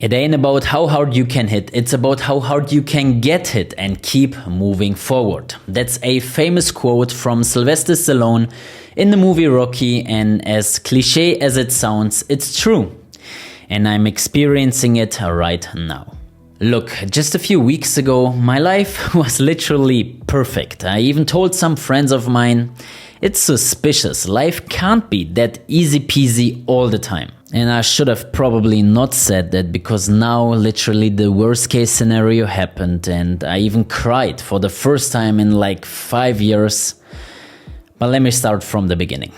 It ain't about how hard you can hit, it's about how hard you can get hit and keep moving forward. That's a famous quote from Sylvester Stallone in the movie Rocky, and as cliche as it sounds, it's true. And I'm experiencing it right now. Look, just a few weeks ago, my life was literally perfect. I even told some friends of mine, it's suspicious, life can't be that easy peasy all the time. And I should have probably not said that, because now literally the worst case scenario happened and I even cried for the first time in like 5 years. But let me start from the beginning.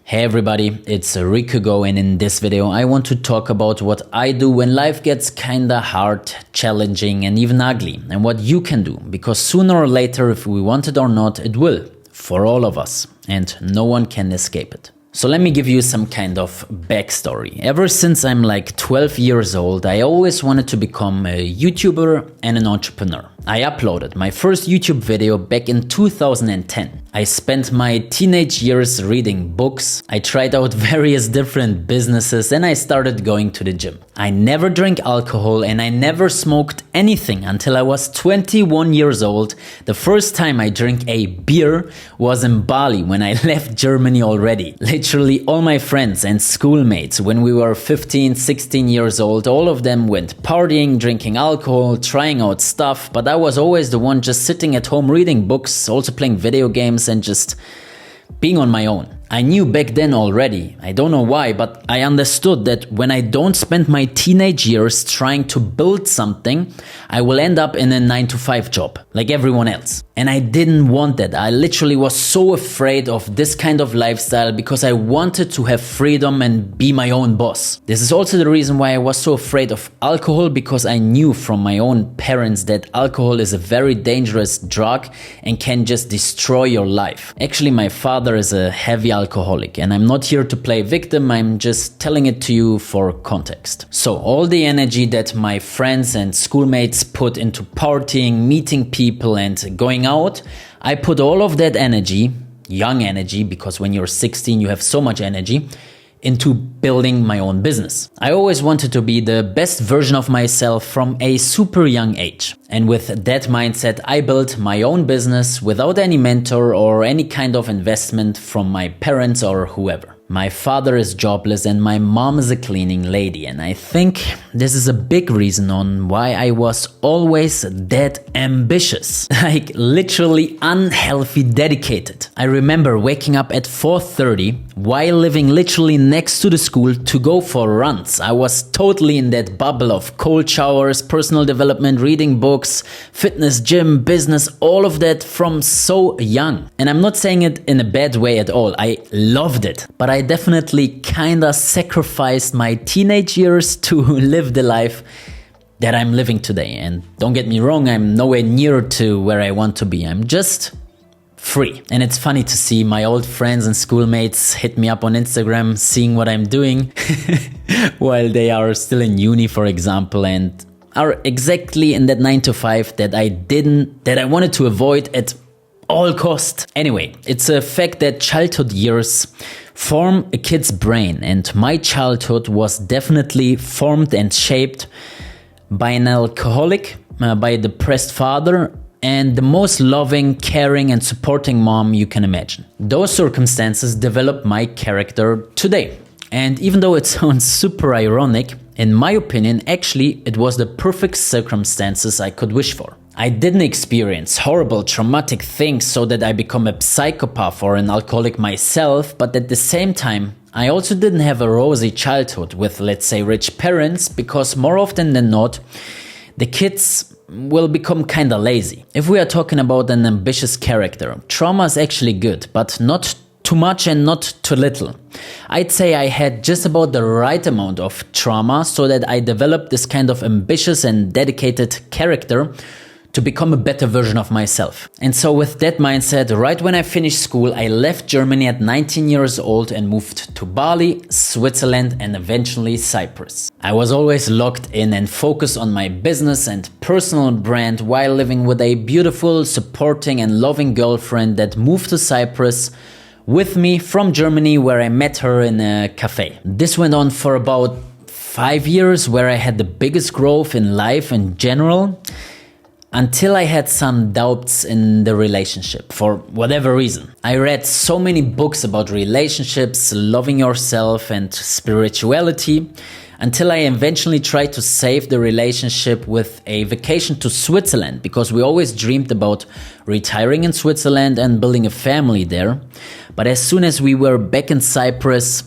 Hey everybody, it's Rico, and in this video I want to talk about what I do when life gets kinda hard, challenging and even ugly, and what you can do, because sooner or later, if we want it or not, it will, for all of us, and no one can escape it. So let me give you some kind of backstory. Ever since I'm like 12 years old, I always wanted to become a YouTuber and an entrepreneur. I uploaded my first YouTube video back in 2010. I spent my teenage years reading books, I tried out various different businesses, and I started going to the gym. I never drank alcohol and I never smoked anything until I was 21 years old. The first time I drank a beer was in Bali when I left Germany already. Literally all my friends and schoolmates when we were 15, 16 years old, all of them went partying, drinking alcohol, trying out stuff, but I was always the one just sitting at home reading books, also playing video games and just being on my own. I knew back then already, I don't know why, but I understood that when I don't spend my teenage years trying to build something, I will end up in a 9-to-5 job, like everyone else. And I didn't want that. I literally was so afraid of this kind of lifestyle because I wanted to have freedom and be my own boss. This is also the reason why I was so afraid of alcohol, because I knew from my own parents that alcohol is a very dangerous drug and can just destroy your life. Actually, my father is a heavy alcoholic, and I'm not here to play victim, I'm just telling it to you for context. So all the energy that my friends and schoolmates put into partying, meeting people and going out, I put all of that energy, young energy, because when you're 16 you have so much energy, into building my own business. I always wanted to be the best version of myself from a super young age. And with that mindset, I built my own business without any mentor or any kind of investment from my parents or whoever. My father is jobless and my mom is a cleaning lady, and I think this is a big reason on why I was always that ambitious. Like literally unhealthy dedicated. I remember waking up at 4:30 while living literally next to the school to go for runs. I was totally in that bubble of cold showers, personal development, reading books, fitness, gym, business, all of that from so young. And I'm not saying it in a bad way at all. I loved it, but I definitely kinda sacrificed my teenage years to live the life that I'm living today. And don't get me wrong, I'm nowhere near to where I want to be. I'm just free. And it's funny to see my old friends and schoolmates hit me up on Instagram, seeing what I'm doing while they are still in uni, for example, and are exactly in that 9-to-5 that I wanted to avoid at all cost. Anyway, it's a fact that childhood years form a kid's brain, and my childhood was definitely formed and shaped by an alcoholic, by a depressed father, and the most loving, caring and supporting mom you can imagine. Those circumstances developed my character today. And even though it sounds super ironic, in my opinion, actually it was the perfect circumstances I could wish for. I didn't experience horrible, traumatic things so that I become a psychopath or an alcoholic myself, but at the same time, I also didn't have a rosy childhood with, let's say, rich parents, because more often than not, the kids will become kinda lazy. If we are talking about an ambitious character, trauma is actually good, but not too much and not too little. I'd say I had just about the right amount of trauma so that I developed this kind of ambitious and dedicated character to become a better version of myself. And so with that mindset, right when I finished school, I left Germany at 19 years old and moved to Bali, Switzerland, and eventually Cyprus. I was always locked in and focused on my business and personal brand while living with a beautiful, supporting and loving girlfriend that moved to Cyprus with me from Germany, where I met her in a cafe. This went on for about 5 years where I had the biggest growth in life in general, until I had some doubts in the relationship for whatever reason. I read so many books about relationships, loving yourself and spirituality, until I eventually tried to save the relationship with a vacation to Switzerland, because we always dreamed about retiring in Switzerland and building a family there. But as soon as we were back in Cyprus,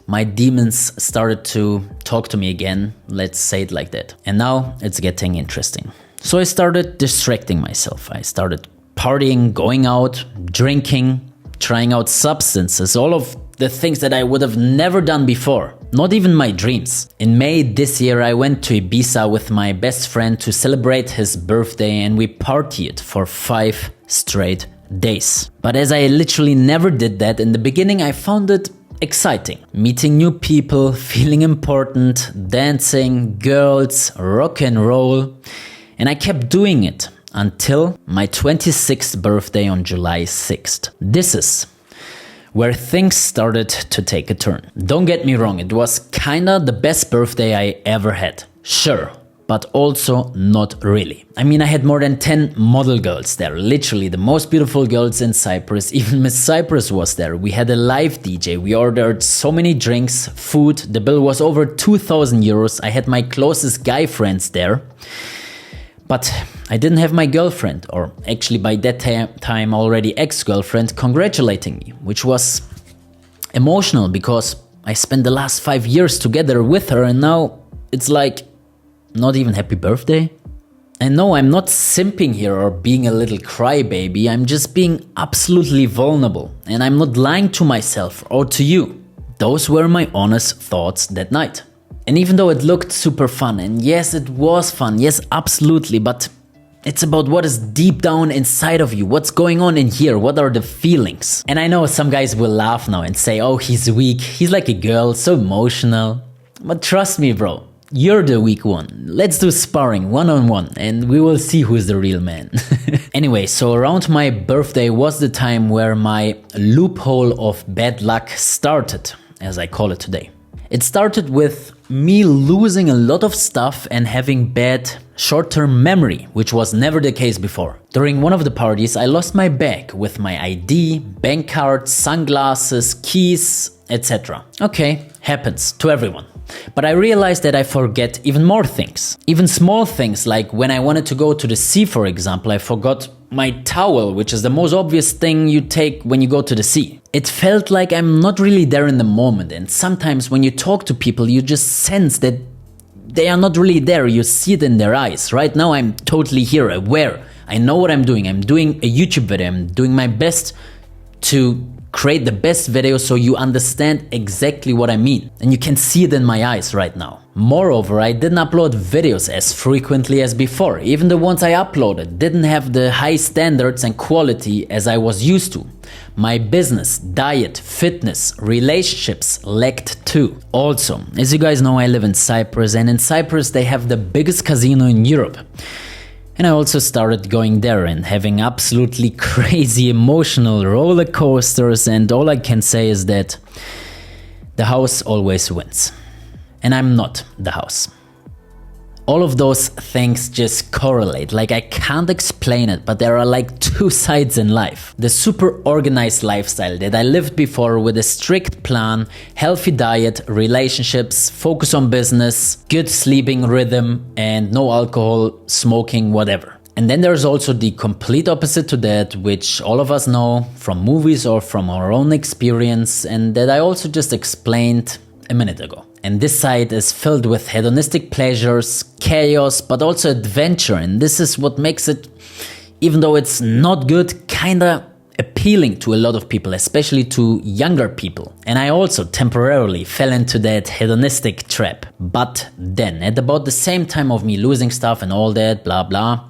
my demons started to talk to me again, let's say it like that. And now it's getting interesting. So I started distracting myself. I started partying, going out, drinking, trying out substances, all of the things that I would have never done before, not even my dreams. In May this year, I went to Ibiza with my best friend to celebrate his birthday, and we partied for 5 straight days. But as I literally never did that, in the beginning I found it exciting. Meeting new people, feeling important, dancing, girls, rock and roll. And I kept doing it until my 26th birthday on July 6th. This is where things started to take a turn. Don't get me wrong, it was kinda the best birthday I ever had. Sure, but also not really. I mean, I had more than 10 model girls there, literally the most beautiful girls in Cyprus. Even Miss Cyprus was there. We had a live DJ, we ordered so many drinks, food, the bill was over 2,000 euros. I had my closest guy friends there. But I didn't have my girlfriend, or actually by that time already ex-girlfriend, congratulating me, which was emotional because I spent the last 5 years together with her, and now it's like, not even happy birthday? And no, I'm not simping here or being a little crybaby, I'm just being absolutely vulnerable, and I'm not lying to myself or to you. Those were my honest thoughts that night. And even though it looked super fun, and yes, it was fun, yes, absolutely, but it's about what is deep down inside of you, what's going on in here, what are the feelings. And I know some guys will laugh now and say, oh, he's weak, he's like a girl, so emotional. But trust me, bro, you're the weak one. Let's do sparring, one-on-one, and we will see who's the real man. Anyway, so around my birthday was the time where my loophole of bad luck started, as I call it today. It started with me losing a lot of stuff and having bad short-term memory, which was never the case before. During one of the parties, I lost my bag with my ID, bank card, sunglasses, keys, etc. Okay, happens to everyone. But I realized that I forget even more things. Even small things, like when I wanted to go to the sea, for example, I forgot my towel, which is the most obvious thing you take when you go to the sea. It felt like I'm not really there in the moment, and sometimes when you talk to people, you just sense that they are not really there. You see it in their eyes. Right now I'm totally here, aware. I know what I'm doing. I'm doing a YouTube video. I'm doing my best to create the best video so you understand exactly what I mean. And you can see it in my eyes right now. Moreover, I didn't upload videos as frequently as before. Even the ones I uploaded didn't have the high standards and quality as I was used to. My business, diet, fitness, relationships lacked too. Also, as you guys know, I live in Cyprus, and in Cyprus they have the biggest casino in Europe. And I also started going there and having absolutely crazy emotional roller coasters, and all I can say is that the house always wins. And I'm not the house. All of those things just correlate, like I can't explain it, but there are like two sides in life. The super organized lifestyle that I lived before with a strict plan, healthy diet, relationships, focus on business, good sleeping rhythm, and no alcohol, smoking, whatever. And then there's also the complete opposite to that, which all of us know from movies or from our own experience, and that I also just explained a minute ago. And this side is filled with hedonistic pleasures, chaos, but also adventure. And this is what makes it, even though it's not good, kinda appealing to a lot of people, especially to younger people. And I also temporarily fell into that hedonistic trap. But then, at about the same time of me losing stuff and all that, blah blah,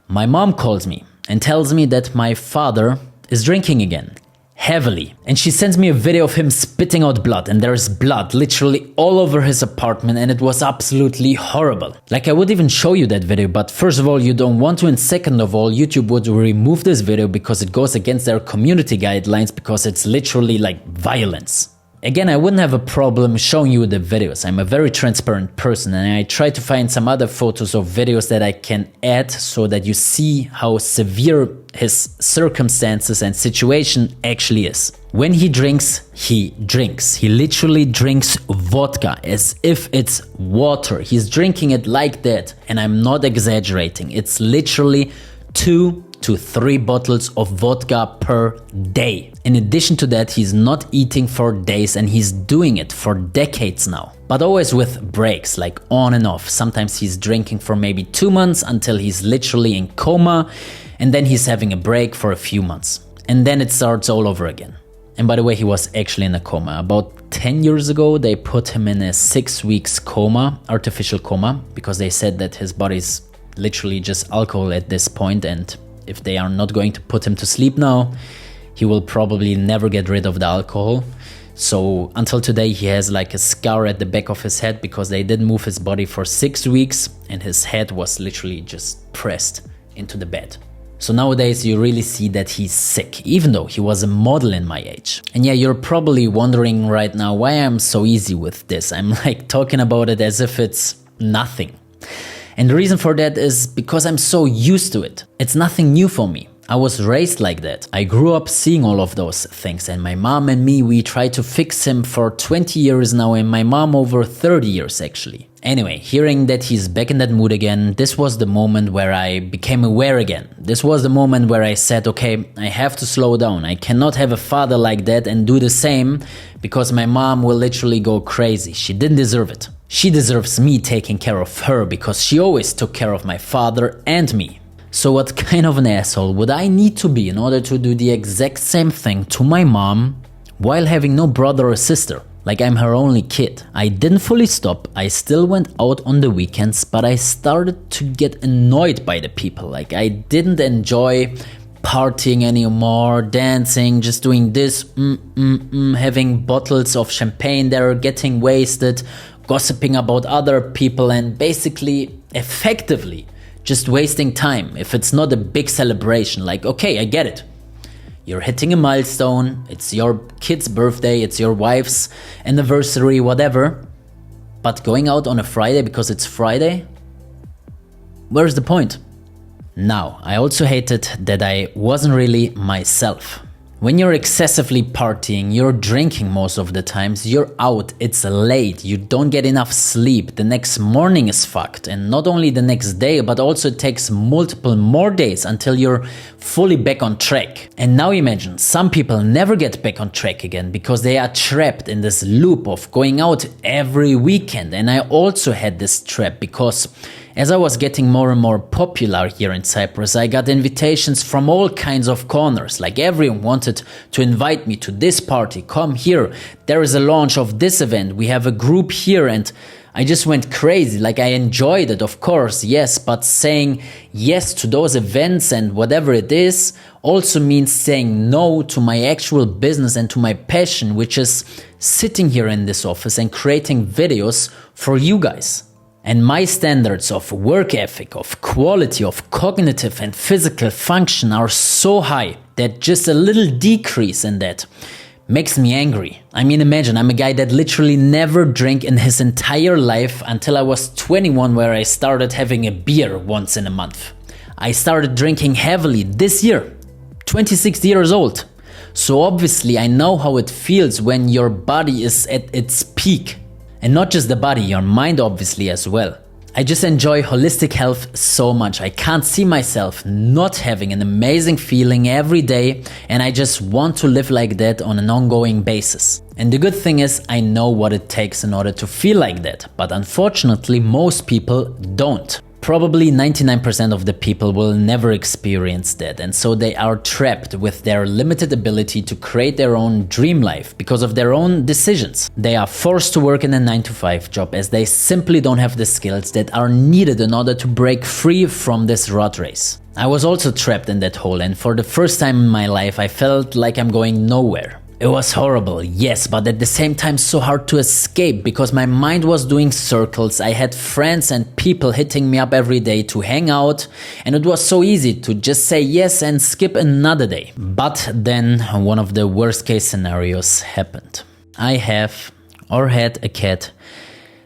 my mom calls me and tells me that my father is drinking again. Heavily. And she sends me a video of him spitting out blood, and there's blood literally all over his apartment, and it was absolutely horrible. Like, I would even show you that video, but first of all you don't want to, and second of all YouTube would remove this video because it goes against their community guidelines, because it's literally like violence. Again, I wouldn't have a problem showing you the videos. I'm a very transparent person and I try to find some other photos or videos that I can add so that you see how severe his circumstances and situation actually is. When he drinks, he drinks. He literally drinks vodka as if it's water. He's drinking it like that, and I'm not exaggerating. It's literally 2 to 3 bottles of vodka per day. In addition to that, he's not eating for days and he's doing it for decades now. But always with breaks, like on and off. Sometimes he's drinking for maybe 2 months until he's literally in coma, and then he's having a break for a few months. And then it starts all over again. And by the way, he was actually in a coma. About 10 years ago, they put him in a 6 weeks coma, artificial coma, because they said that his body's literally just alcohol at this point, and if they are not going to put him to sleep now, he will probably never get rid of the alcohol. So until today, he has like a scar at the back of his head because they didn't move his body for 6 weeks and his head was literally just pressed into the bed. So nowadays you really see that he's sick, even though he was a model in my age. And yeah, you're probably wondering right now why I'm so easy with this. I'm like talking about it as if it's nothing. And the reason for that is because I'm so used to it. It's nothing new for me. I was raised like that. I grew up seeing all of those things, and my mom and me, we tried to fix him for 20 years now, and my mom over 30 years actually. Anyway, hearing that he's back in that mood again, this was the moment where I became aware again. This was the moment where I said, okay, I have to slow down. I cannot have a father like that and do the same because my mom will literally go crazy. She didn't deserve it. She deserves me taking care of her because she always took care of my father and me. So what kind of an asshole would I need to be in order to do the exact same thing to my mom while having no brother or sister? Like I'm her only kid. I didn't fully stop, I still went out on the weekends, but I started to get annoyed by the people. Like I didn't enjoy partying anymore, dancing, just doing this, having bottles of champagne there, getting wasted, gossiping about other people and basically, effectively, just wasting time. If it's not a big celebration, like okay, I get it. You're hitting a milestone, it's your kid's birthday, it's your wife's anniversary, whatever. But going out on a Friday because it's Friday? Where's the point? Now, I also hated that I wasn't really myself. When you're excessively partying, you're drinking most of the times, you're out, it's late, you don't get enough sleep, the next morning is fucked. And not only the next day, but also it takes multiple more days until you're fully back on track. And now imagine, some people never get back on track again because they are trapped in this loop of going out every weekend. And I also had this trap because as I was getting more and more popular here in Cyprus, I got invitations from all kinds of corners. Like everyone wanted to invite me to this party, come here, there is a launch of this event, we have a group here, and I just went crazy. Like I enjoyed it, of course, yes, but saying yes to those events and whatever it is also means saying no to my actual business and to my passion, which is sitting here in this office and creating videos for you guys. And my standards of work ethic, of quality, of cognitive and physical function are so high that just a little decrease in that makes me angry. I mean, imagine, I'm a guy that literally never drank in his entire life until I was 21, where I started having a beer once in a month. I started drinking heavily this year, 26 years old. So obviously I know how it feels when your body is at its peak. And not just the body, your mind obviously as well. I just enjoy holistic health so much. I can't see myself not having an amazing feeling every day, and I just want to live like that on an ongoing basis. And the good thing is, I know what it takes in order to feel like that, but unfortunately most people don't. Probably 99% of the people will never experience that, and so they are trapped with their limited ability to create their own dream life because of their own decisions. They are forced to work in a 9-to-5 job as they simply don't have the skills that are needed in order to break free from this rat race. I was also trapped in that hole, and for the first time in my life I felt like I'm going nowhere. It was horrible, yes, but at the same time so hard to escape because my mind was doing circles. I had friends and people hitting me up every day to hang out, and it was so easy to just say yes and skip another day. But then one of the worst case scenarios happened. I have or had a cat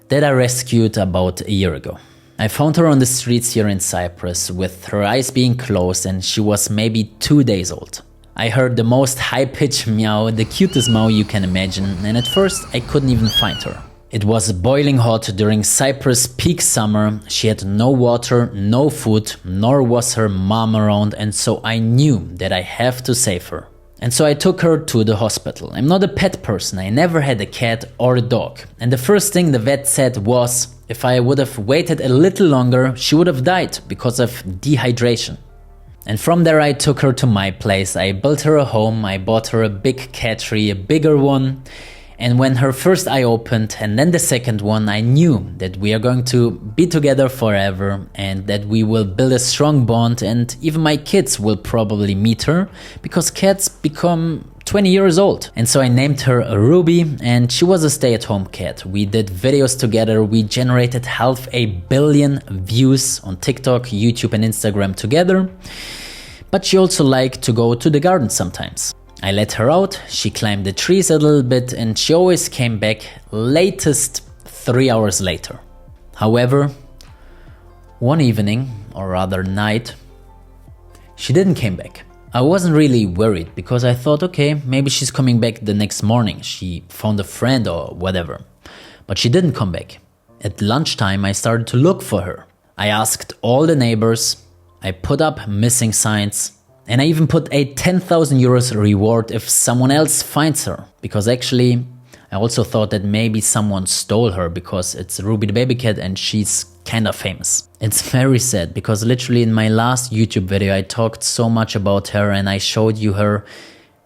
that I rescued about a year ago. I found her on the streets here in Cyprus with her eyes being closed and she was maybe 2 days old. I heard the most high-pitched meow, the cutest meow you can imagine, and at first I couldn't even find her. It was boiling hot during Cyprus' peak summer. She had no water, no food, nor was her mom around, and so I knew that I have to save her. And so I took her to the hospital. I'm not a pet person, I never had a cat or a dog. And the first thing the vet said was, if I would have waited a little longer, she would have died because of dehydration. And from there I took her to my place, I built her a home, I bought her a big cat tree, a bigger one. And when her first eye opened and then the second one, I knew that we are going to be together forever and that we will build a strong bond, and even my kids will probably meet her because cats become 20 years old. And so I named her Ruby, and she was a stay-at-home cat. We did videos together, we generated 500 million views on TikTok, YouTube and Instagram together. But she also liked to go to the garden sometimes. I let her out, she climbed the trees a little bit, and she always came back latest 3 hours later. However, one evening, or rather night, she didn't come back. I wasn't really worried because I thought, okay, maybe she's coming back the next morning, she found a friend or whatever. But she didn't come back. At lunchtime I started to look for her. I asked all the neighbors, I put up missing signs, and I even put a 10,000 euros reward if someone else finds her. Because actually, I also thought that maybe someone stole her because it's Ruby the baby cat and she's kinda famous. It's very sad because literally in my last YouTube video I talked so much about her and I showed you her.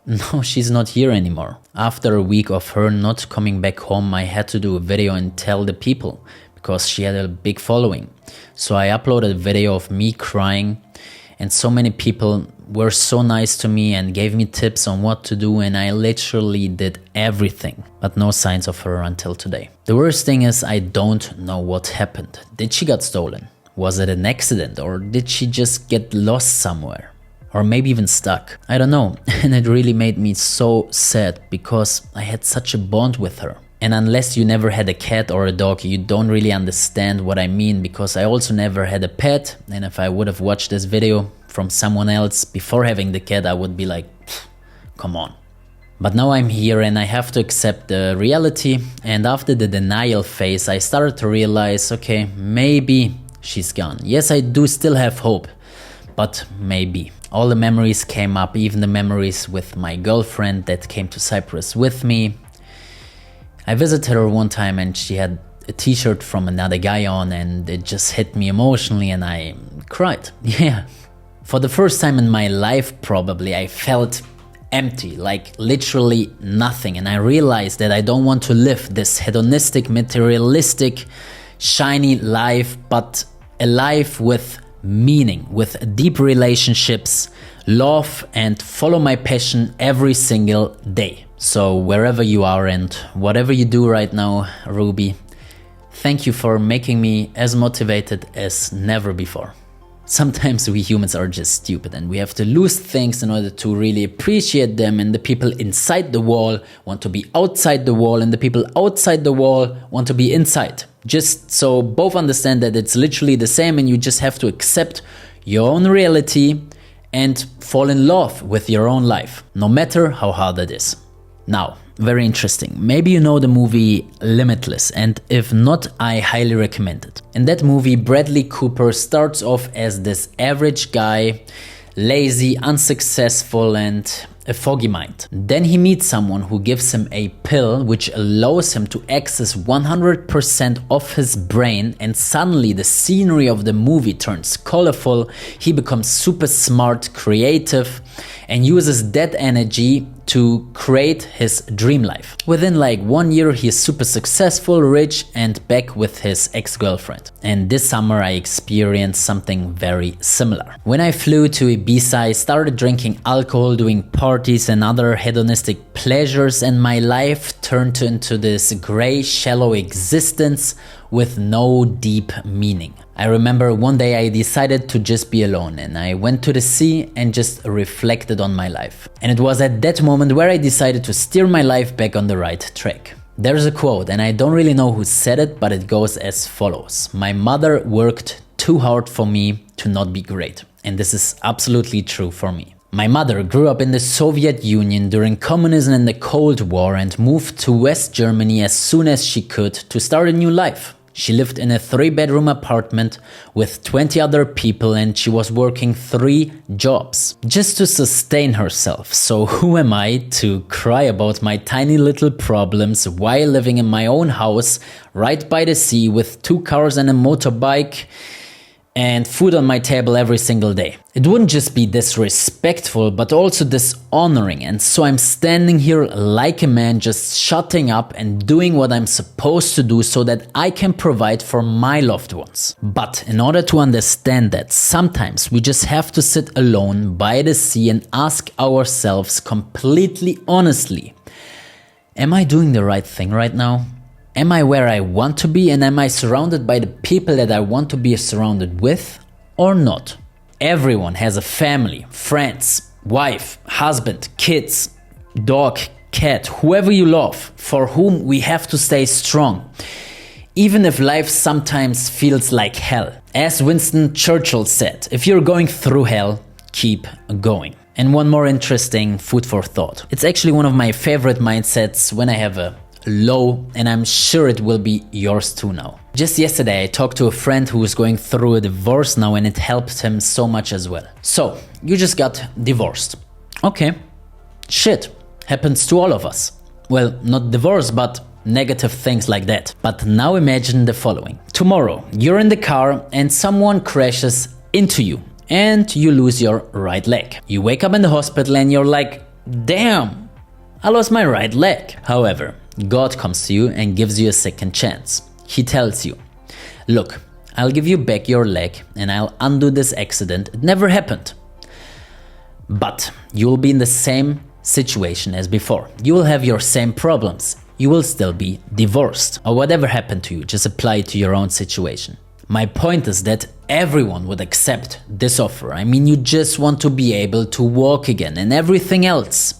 No, she's not here anymore. After a week of her not coming back home, I had to do a video and tell the people because she had a big following. So I uploaded a video of me crying, and so many people were so nice to me and gave me tips on what to do, and I literally did everything, but no signs of her until today. The worst thing is I don't know what happened. Did she get stolen? Was it an accident, or did she just get lost somewhere? Or maybe even stuck? I don't know, and it really made me so sad because I had such a bond with her. And unless you never had a cat or a dog, you don't really understand what I mean, because I also never had a pet, and if I would have watched this video from someone else before having the cat, I would be like, come on. But now I'm here and I have to accept the reality, and after the denial phase I started to realize, okay, maybe she's gone. Yes, I do still have hope, but maybe. All the memories came up, even the memories with my girlfriend that came to Cyprus with me. I visited her one time and she had a t-shirt from another guy on, and it just hit me emotionally and I cried. Yeah. For the first time in my life probably I felt empty, like literally nothing, and I realized that I don't want to live this hedonistic, materialistic, shiny life, but a life with meaning, with deep relationships, love, and follow my passion every single day. So wherever you are and whatever you do right now, Ruby, thank you for making me as motivated as never before. Sometimes we humans are just stupid and we have to lose things in order to really appreciate them, and the people inside the wall want to be outside the wall and the people outside the wall want to be inside. Just so both understand that it's literally the same, and you just have to accept your own reality and fall in love with your own life, no matter how hard it is. Now, very interesting. Maybe you know the movie Limitless, and if not, I highly recommend it. In that movie, Bradley Cooper starts off as this average guy, lazy, unsuccessful, and a foggy mind. Then he meets someone who gives him a pill which allows him to access 100% of his brain, and suddenly the scenery of the movie turns colorful. He becomes super smart, creative, and uses that energy to create his dream life. Within like 1 year, he is super successful, rich, and back with his ex-girlfriend. And this summer I experienced something very similar. When I flew to Ibiza, I started drinking alcohol, doing parties and other hedonistic pleasures, and my life turned into this gray, shallow existence with no deep meaning. I remember one day I decided to just be alone and I went to the sea and just reflected on my life. And it was at that moment where I decided to steer my life back on the right track. There's a quote and I don't really know who said it, but it goes as follows. My mother worked too hard for me to not be great. And this is absolutely true for me. My mother grew up in the Soviet Union during communism and the Cold War and moved to West Germany as soon as she could to start a new life. She lived in a 3-bedroom apartment with 20 other people and she was working 3 jobs just to sustain herself. So who am I to cry about my tiny little problems while living in my own house right by the sea with 2 cars and a motorbike and food on my table every single day? It wouldn't just be disrespectful, but also dishonoring. And so I'm standing here like a man, just shutting up and doing what I'm supposed to do so that I can provide for my loved ones. But in order to understand that, sometimes we just have to sit alone by the sea and ask ourselves completely honestly, am I doing the right thing right now? Am I where I want to be, and am I surrounded by the people that I want to be surrounded with or not? Everyone has a family, friends, wife, husband, kids, dog, cat, whoever you love, for whom we have to stay strong. Even if life sometimes feels like hell. As Winston Churchill said, if you're going through hell, keep going. And one more interesting food for thought. It's actually one of my favorite mindsets when I have a low, and I'm sure it will be yours too now. Just yesterday I talked to a friend who is going through a divorce now and it helped him so much as well. So, you just got divorced. Okay, shit, happens to all of us. Well, not divorce, but negative things like that. But now imagine the following. Tomorrow, you're in the car and someone crashes into you and you lose your right leg. You wake up in the hospital and you're like, damn, I lost my right leg. However, God comes to you and gives you a second chance. He tells you, look, I'll give you back your leg and I'll undo this accident. It never happened. But you will be in the same situation as before. You will have your same problems. You will still be divorced. Or whatever happened to you, just apply it to your own situation. My point is that everyone would accept this offer. I mean, you just want to be able to walk again and everything else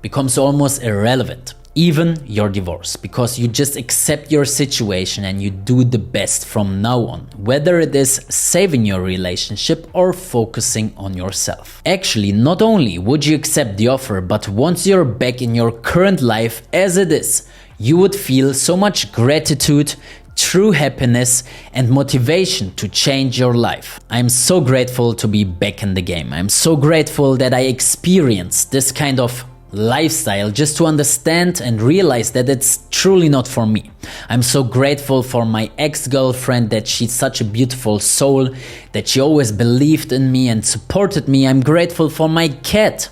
becomes almost irrelevant. Even your divorce, because you just accept your situation and you do the best from now on, whether it is saving your relationship or focusing on yourself. Actually, not only would you accept the offer, but once you're back in your current life as it is, you would feel so much gratitude, true happiness and motivation to change your life. I'm so grateful to be back in the game. I'm so grateful that I experienced this kind of lifestyle just to understand and realize that it's truly not for me. I'm so grateful for my ex-girlfriend, that she's such a beautiful soul, that she always believed in me and supported me. I'm grateful for my cat,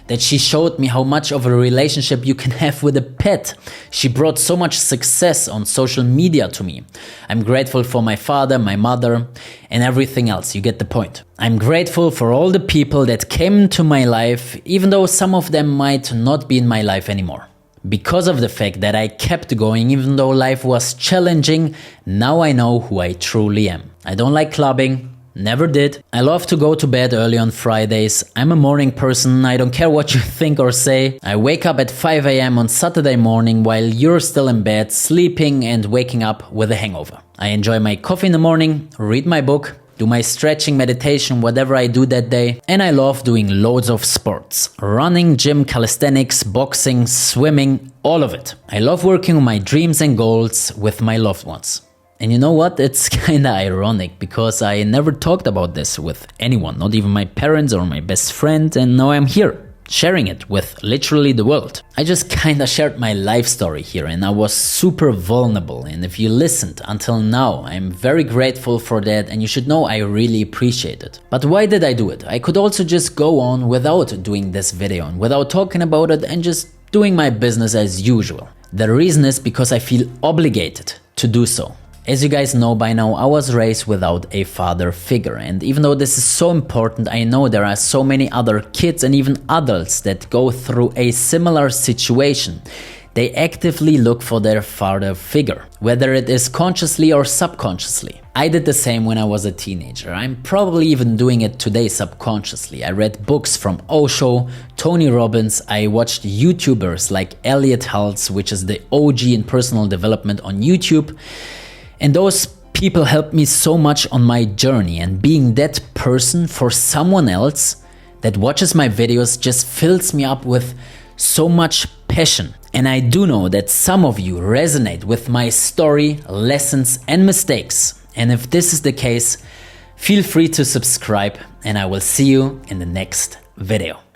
that she showed me how much of a relationship you can have with a pet. She brought so much success on social media to me. I'm grateful for my father, my mother, and everything else. You get the point. I'm grateful for all the people that came into my life, even though some of them might not be in my life anymore. Because of the fact that I kept going, even though life was challenging, now I know who I truly am. I don't like clubbing. Never did. I love to go to bed early on Fridays. I'm a morning person. I don't care what you think or say. I wake up at 5 a.m. on Saturday morning while you're still in bed, sleeping and waking up with a hangover. I enjoy my coffee in the morning, read my book, do my stretching, meditation, whatever I do that day. And I love doing loads of sports. Running, gym, calisthenics, boxing, swimming, all of it. I love working on my dreams and goals with my loved ones. And you know what? It's kinda ironic because I never talked about this with anyone, not even my parents or my best friend, and now I'm here, sharing it with literally the world. I just kinda shared my life story here and I was super vulnerable, and if you listened until now, I'm very grateful for that and you should know I really appreciate it. But why did I do it? I could also just go on without doing this video and without talking about it and just doing my business as usual. The reason is because I feel obligated to do so. As you guys know by now, I was raised without a father figure, and even though this is so important, I know there are so many other kids and even adults that go through a similar situation, They actively look for their father figure, whether it is consciously or subconsciously. I did the same when I was a teenager. I'm probably even doing it today subconsciously. I read books from Osho, Tony Robbins. I watched YouTubers like Elliot Hulse, which is the OG in personal development on YouTube. And those people helped me so much on my journey, and being that person for someone else that watches my videos just fills me up with so much passion. And I do know that some of you resonate with my story, lessons and mistakes. And if this is the case, feel free to subscribe, and I will see you in the next video.